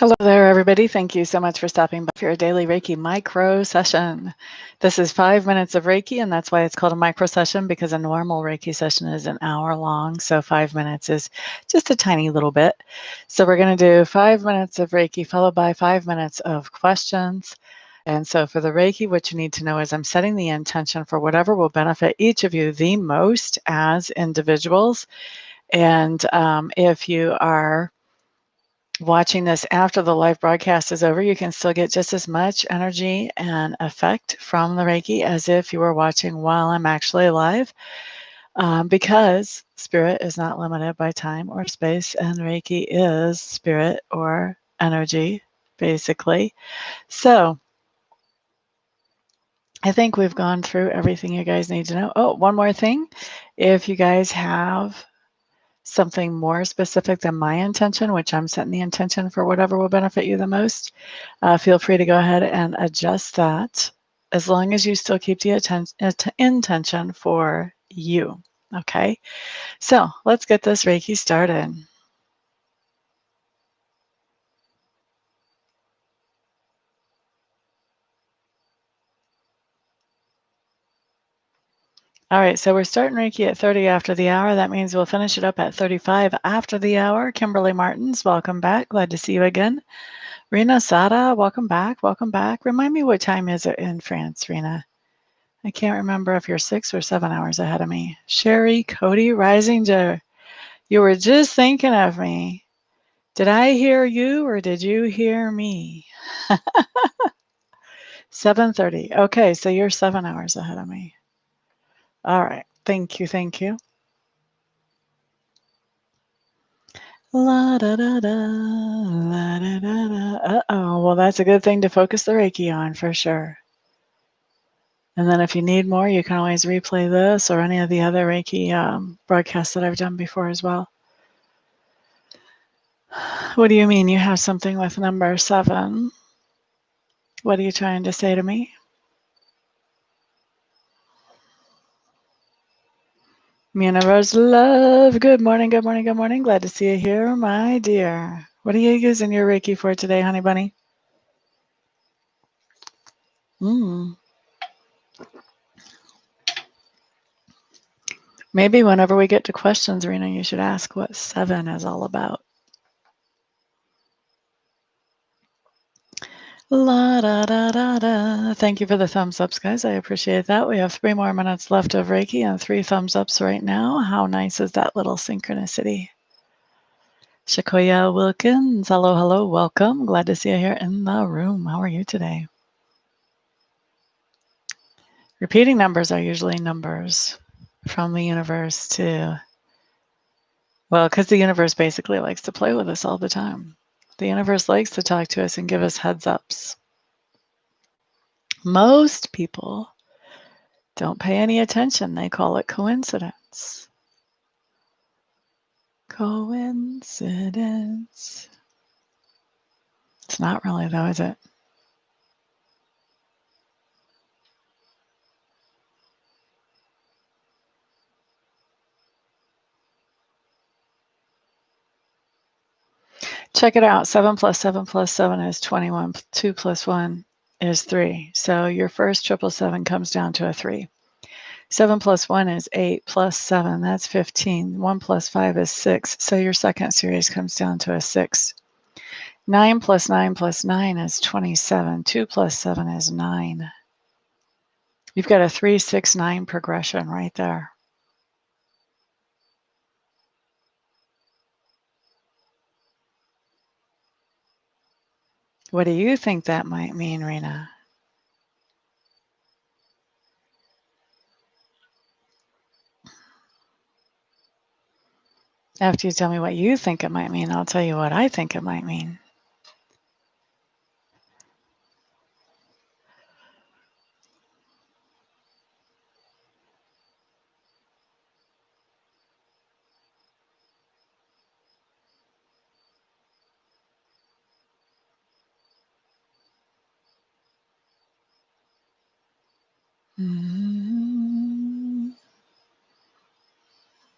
Hello there, everybody. Thank you so much for stopping by for your daily Reiki micro session. This is 5 minutes of Reiki, and that's why it's called a micro session, because a normal Reiki session is an hour long. So 5 minutes is just a tiny little bit. So we're going to do 5 minutes of Reiki followed by 5 minutes of questions. And so for the Reiki, what you need to know is I'm setting the intention for whatever will benefit each of you the most as individuals. And if you are watching this after the live broadcast is over, you can still get just as much energy and effect from the Reiki as if you were watching while I'm actually live, because spirit is not limited by time or space, and Reiki is spirit or energy, basically. So I think we've gone through everything you guys need to know. Oh, one more thing. If you guys have something more specific than my intention, which I'm setting the intention for whatever will benefit you the most, feel free to go ahead and adjust that, as long as you still keep the intention for you. Okay, so let's get this Reiki started. All right, so we're starting Reiki at 30 after the hour. That means we'll finish it up at 35 after the hour. Kimberly Martins, welcome back. Glad to see you again. Rena Sada, welcome back. Welcome back. Remind me, what time is it in France, Rena? I can't remember if you're 6 or 7 hours ahead of me. Sherry, Cody, Risinger, you were just thinking of me. Did I hear you or did you hear me? 7:30. Okay, so you're 7 hours ahead of me. All right. Thank you. Thank you. La da da da, la da da da. Uh-oh. Well, that's a good thing to focus the Reiki on for sure. And then if you need more, you can always replay this or any of the other Reiki broadcasts that I've done before as well. What do you mean you have something with number 7? What are you trying to say to me? Universe love. Good morning, good morning, good morning. Glad to see you here, my dear. What are you using your Reiki for today, honey bunny? Maybe whenever we get to questions, Rena, you should ask what 7 is all about. La da da da da. Thank you for the thumbs ups, guys. I appreciate that. We have 3 more minutes left of Reiki and 3 thumbs ups right now. How nice is that little synchronicity? Shakoya Wilkins, hello, hello, welcome. Glad to see you here in the room. How are you today? Repeating numbers are usually numbers from the universe to, well, because the universe basically likes to play with us all the time. The universe likes to talk to us and give us heads ups. Most people don't pay any attention. They call it coincidence. Coincidence. It's not really, though, is it? Check it out. 7 plus 7 plus 7 is 21. 2 plus 1 is 3. So your first 777 comes down to a 3. 7 plus 1 is 8 plus 7. That's 15. 1 plus 5 is 6. So your second series comes down to a 6. 9 plus 9 plus 9 is 27. 2 plus 7 is 9. You've got a 3, 6, 9 progression right there. What do you think that might mean, Rena? After you tell me what you think it might mean, I'll tell you what I think it might mean.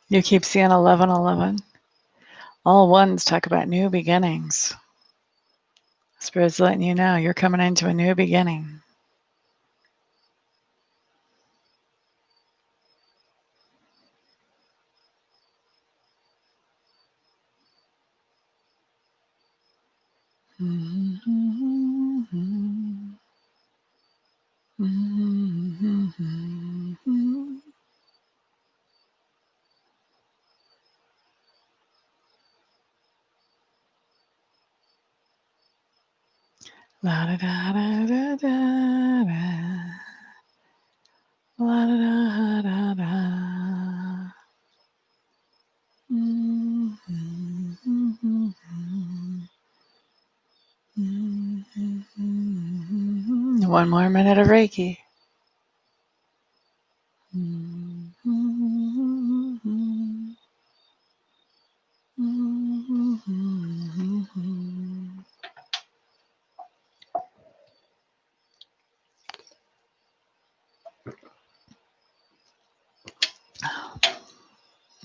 You keep seeing 11, 11. All ones talk about new beginnings. Spirit's letting you know you're coming into a new beginning. La da da da da da da. La da da da da. One more minute of Reiki.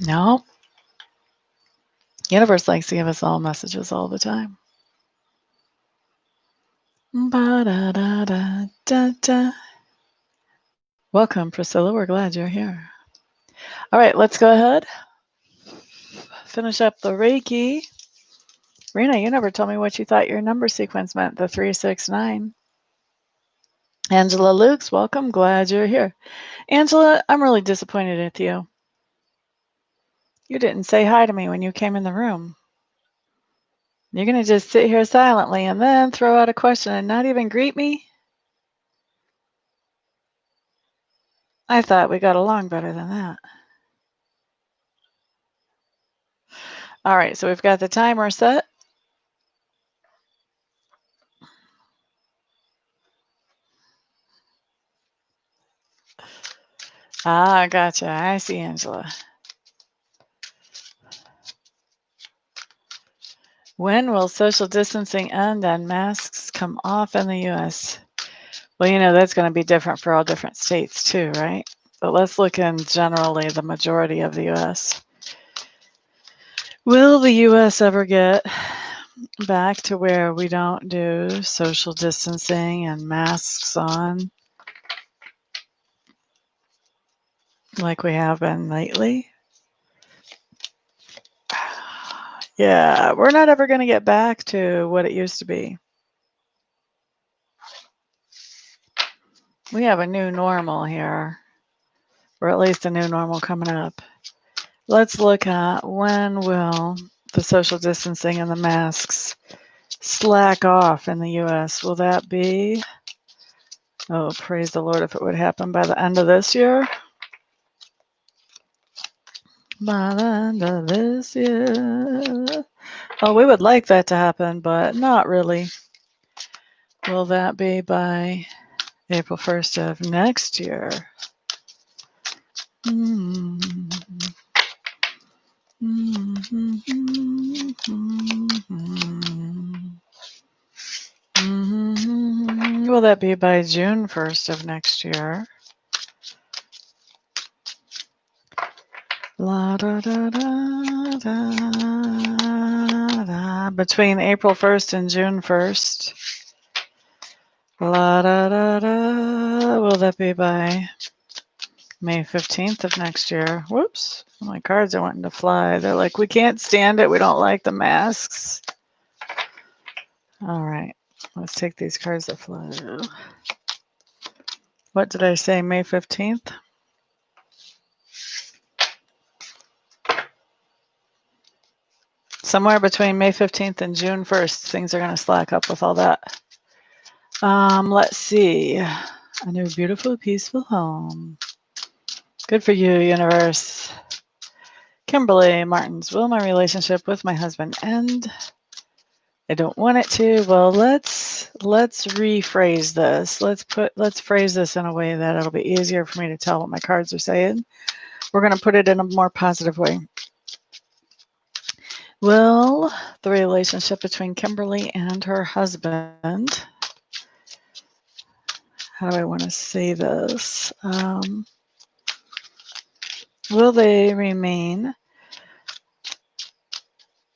No. Universe likes to give us all messages all the time. Ba-da-da-da-da-da. Welcome, Priscilla. We're glad you're here. All right, let's go ahead. Finish up the Reiki. Rena, you never told me what you thought your number sequence meant, the 369. Angela Lukes, welcome. Glad you're here. Angela, I'm really disappointed with you. You didn't say hi to me when you came in the room. You're going to just sit here silently and then throw out a question and not even greet me? I thought we got along better than that. All right, so we've got the timer set. Ah, gotcha. I see, Angela. When will social distancing end and masks come off in the U.S.? Well, you know, that's going to be different for all different states too, right? But let's look in generally the majority of the U.S. Will the U.S. ever get back to where we don't do social distancing and masks on like we have been lately? Yeah, we're not ever going to get back to what it used to be. We have a new normal here, or at least a new normal coming up. Let's look at when will the social distancing and the masks slack off in the U.S. Will that be, oh, praise the Lord, if it would happen by the end of this year? By the end of this year. Oh, we would like that to happen, but not really. Will that be by April 1st of next year? Will that be by June 1st of next year? La da da da da da. Between April 1st and June 1st. La da da da. Will that be by May 15th of next year? Whoops. My cards are wanting to fly. They're like, we can't stand it. We don't like the masks. All right. Let's take these cards that fly. What did I say? May 15th? Somewhere between May 15th and June 1st, things are going to slack up with all that. Let's see. A new beautiful, peaceful home. Good for you, universe. Kimberly Martins, will my relationship with my husband end? I don't want it to. Well, let's rephrase this. Let's phrase this in a way that it'll be easier for me to tell what my cards are saying. We're going to put it in a more positive way. Will the relationship between Kimberly and her husband, how do I want to say this? Will they remain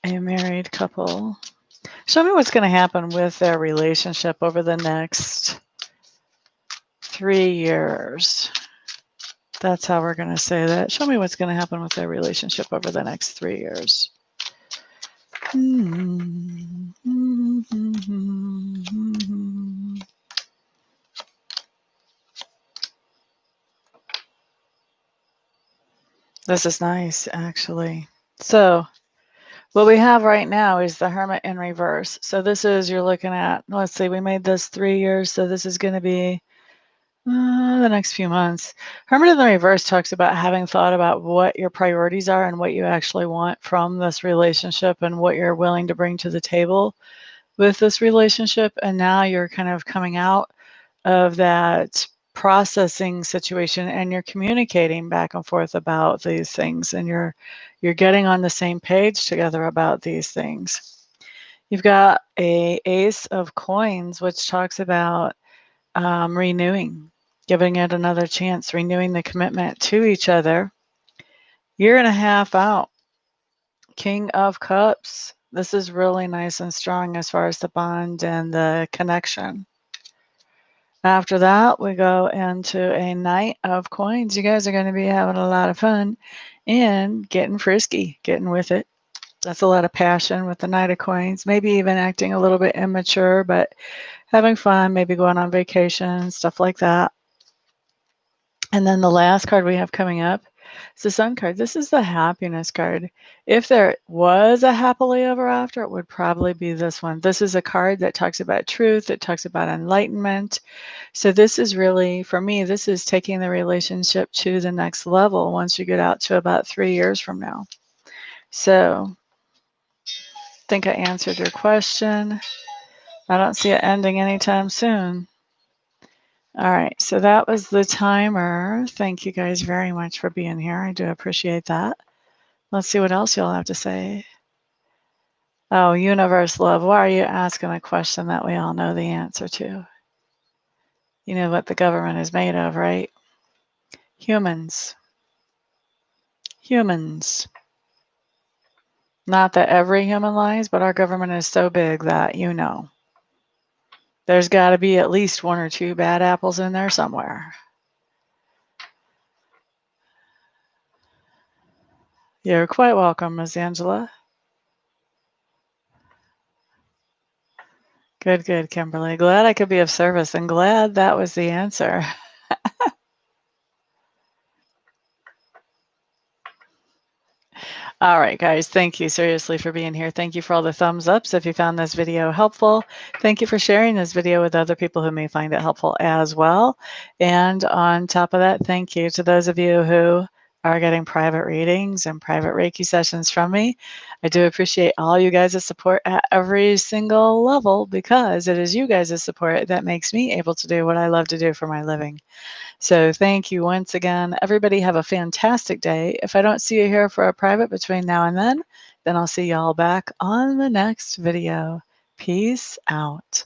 a married couple? Show me what's going to happen with their relationship over the next 3 years. That's how we're going to say that. Show me what's going to happen with their relationship over the next 3 years. This is nice, actually. So what we have right now is the Hermit in reverse. So this is, you're looking at, let's see, we made this 3 years, so this is going to be the next few months. Hermit in the reverse talks about having thought about what your priorities are and what you actually want from this relationship and what you're willing to bring to the table with this relationship. And now you're kind of coming out of that processing situation and you're communicating back and forth about these things, and you're getting on the same page together about these things. You've got a Ace of Coins, which talks about renewing, giving it another chance, renewing the commitment to each other. Year and a half out. King of Cups. This is really nice and strong as far as the bond and the connection. After that, we go into a Knight of Coins. You guys are going to be having a lot of fun and getting frisky, getting with it. That's a lot of passion with the Knight of Coins. Maybe even acting a little bit immature, but having fun, maybe going on vacation, stuff like that. And then the last card we have coming up is the Sun card. This is the happiness card. If there was a happily ever after, it would probably be this one. This is a card that talks about truth. It talks about enlightenment. So this is really, for me, this is taking the relationship to the next level once you get out to about 3 years from now. So I think I answered your question. I don't see it ending anytime soon. All right, so that was the timer. Thank you guys very much for being here. I do appreciate that. Let's see what else y'all have to say. Oh, universe love, why are you asking a question that we all know the answer to? You know what the government is made of, right? Humans. Humans. Not that every human lies, but our government is so big that, you know, there's got to be at least 1 or 2 bad apples in there somewhere. You're quite welcome, Ms. Angela. Good, good, Kimberly. Glad I could be of service and glad that was the answer. All right, guys, thank you seriously for being here. Thank you for all the thumbs ups if you found this video helpful. Thank you for sharing this video with other people who may find it helpful as well. And on top of that, thank you to those of you who are getting private readings and private Reiki sessions from me. I do appreciate all you guys' support at every single level, because it is you guys' support that makes me able to do what I love to do for my living. So thank you once again. Everybody have a fantastic day. If I don't see you here for a private between now and then I'll see y'all back on the next video. Peace out.